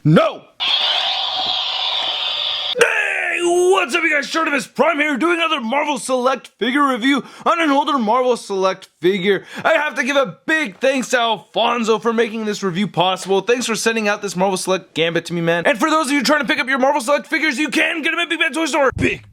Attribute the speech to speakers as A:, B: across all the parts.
A: No! What's up, you guys? Articulation Prime here, doing another Marvel Select figure review on an older Marvel Select figure. I have to give a big thanks to Alfonso for making this review possible. Thanks for sending out this Marvel Select Gambit to me, man. And for those of you trying to pick up your Marvel Select figures, you can get them at Big Bad Toy Store.
B: Big.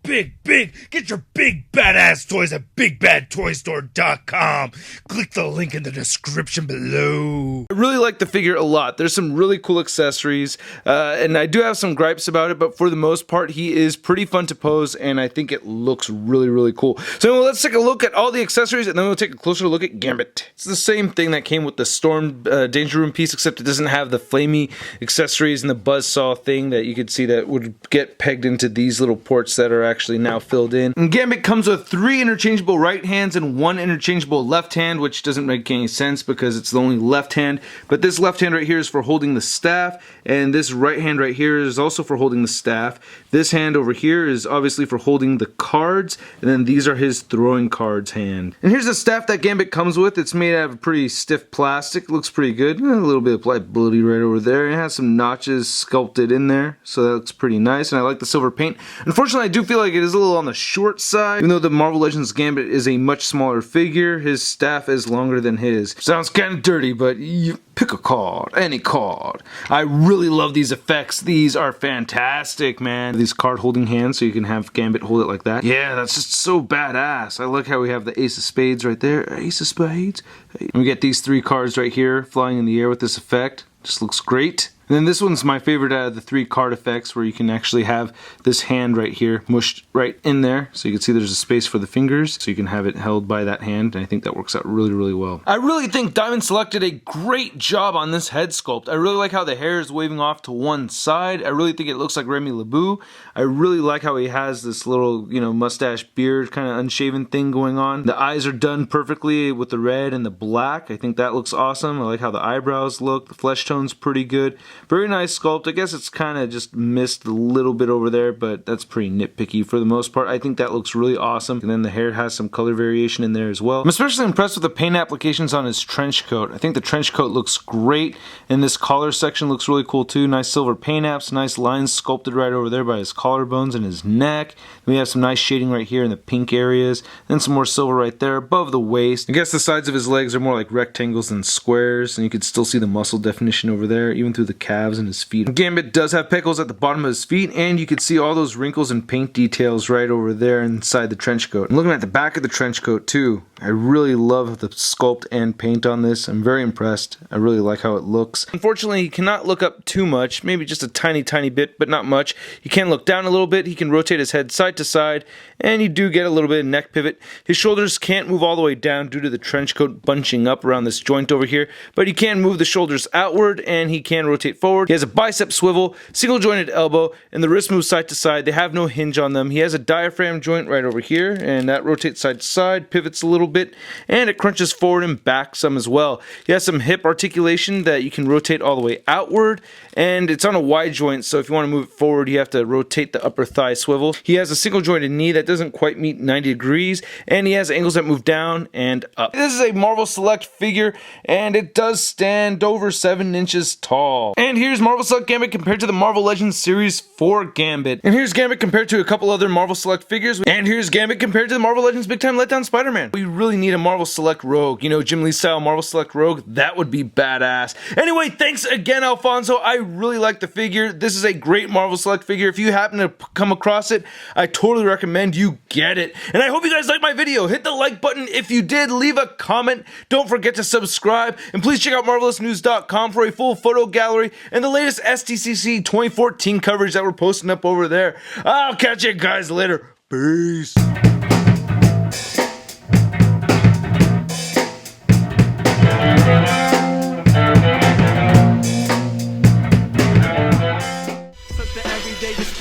B: Get your big badass toys at BigBadToyStore.com. Click the link in the description below.
A: I really like the figure a lot. There's some really cool accessories, and I do have some gripes about it, but for the most part, he is pretty fun to pose, and I think it looks really cool. So let's take a look at all the accessories, and then we'll take a closer look at Gambit. It's the same thing that came with the Storm Danger Room piece, except it doesn't have the flamey accessories and the buzzsaw thing that you could see that would get pegged into these little ports that are actually now filled in. And Gambit comes with 3 interchangeable right hands and 1 interchangeable left hand, which doesn't make any sense because it's the only left hand. But this left hand right here is for holding the staff, and this right hand right here is also for holding the staff. This hand over here is obviously for holding the cards, and then these are his throwing cards hand. And here's the staff that Gambit comes with. It's made out of pretty stiff plastic. It looks pretty good. A little bit of pliability right over there. It has some notches sculpted in there, so that looks pretty nice, and I like the silver paint. Unfortunately, I do feel like it is a little on the short side. Even though the Marvel Legends Gambit is a much smaller figure, his staff is longer than his. Sounds kind of dirty, but you pick a card, any card. I really love these effects. These are fantastic, man. These card holding hands, so you can have Gambit hold it like that. Yeah, that's just so badass. I like how we have the Ace of Spades right there. Ace of Spades. And we get these 3 cards right here flying in the air with this effect. Just looks great. And then this one's my favorite out of the 3 card effects, where you can actually have this hand right here mushed right in there. So you can see there's a space for the fingers, so you can have it held by that hand, and I think that works out really well. I really think Diamond Select did a great job on this head sculpt. I really like how the hair is waving off to one side. I really think it looks like Remy LeBeau. I really like how he has this little, mustache beard kind of unshaven thing going on. The eyes are done perfectly with the red and the black. I think that looks awesome. I like how the eyebrows look. The flesh tone's pretty good. Very nice sculpt. I guess it's kind of just missed a little bit over there, but that's pretty nitpicky for the most part. I think that looks really awesome. And then the hair has some color variation in there as well. I'm especially impressed with the paint applications on his trench coat. I think the trench coat looks great, and this collar section looks really cool too. Nice silver paint apps, nice lines sculpted right over there by his collarbones and his neck. Then we have some nice shading right here in the pink areas, then some more silver right there above the waist. I guess the sides of his legs are more like rectangles than squares, and you can still see the muscle definition over there, even through the calves and his feet. Gambit does have pickles at the bottom of his feet, and you can see all those wrinkles and paint details right over there inside the trench coat. I'm looking at the back of the trench coat too. I really love the sculpt and paint on this. I'm very impressed. I really like how it looks. Unfortunately, he cannot look up too much, maybe just a tiny bit, but not much. He can look down a little bit. He can rotate his head side to side, and you do get a little bit of neck pivot. His shoulders can't move all the way down due to the trench coat bunching up around this joint over here, but he can move the shoulders outward, and he can rotate forward. He has a bicep swivel, single jointed elbow, and the wrist moves side to side. They have no hinge on them. He has a diaphragm joint right over here, and that rotates side to side, pivots a little bit, and it crunches forward and back some as well. He has some hip articulation that you can rotate all the way outward, and it's on a wide joint, so if you want to move it forward, you have to rotate the upper thigh swivel. He has a single jointed knee that doesn't quite meet 90 degrees, and he has angles that move down and up. This is a Marvel Select figure, and it does stand over 7 inches tall. And here's Marvel Select Gambit compared to the Marvel Legends Series 4 Gambit. And here's Gambit compared to a couple other Marvel Select figures. And here's Gambit compared to the Marvel Legends Big Time Letdown Spider-Man. We really need a Marvel Select Rogue. Jim Lee style Marvel Select Rogue. That would be badass. Anyway, thanks again, Alfonso. I really like the figure. This is a great Marvel Select figure. If you happen to come across it, I totally recommend you get it. And I hope you guys liked my video. Hit the like button if you did. Leave a comment. Don't forget to subscribe. And please check out MarvelousNews.com for a full photo gallery and the latest STCC 2014 coverage that we're posting up over there. I'll catch you guys later. Peace.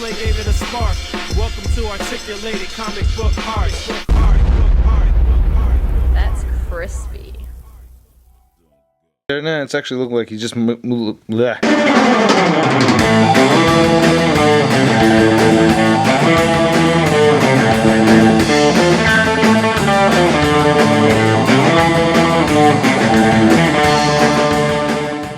C: Gave it a spark. Welcome to Articulated Comic Book Art.
D: That's crispy.
A: No, it's actually looking like he just moved.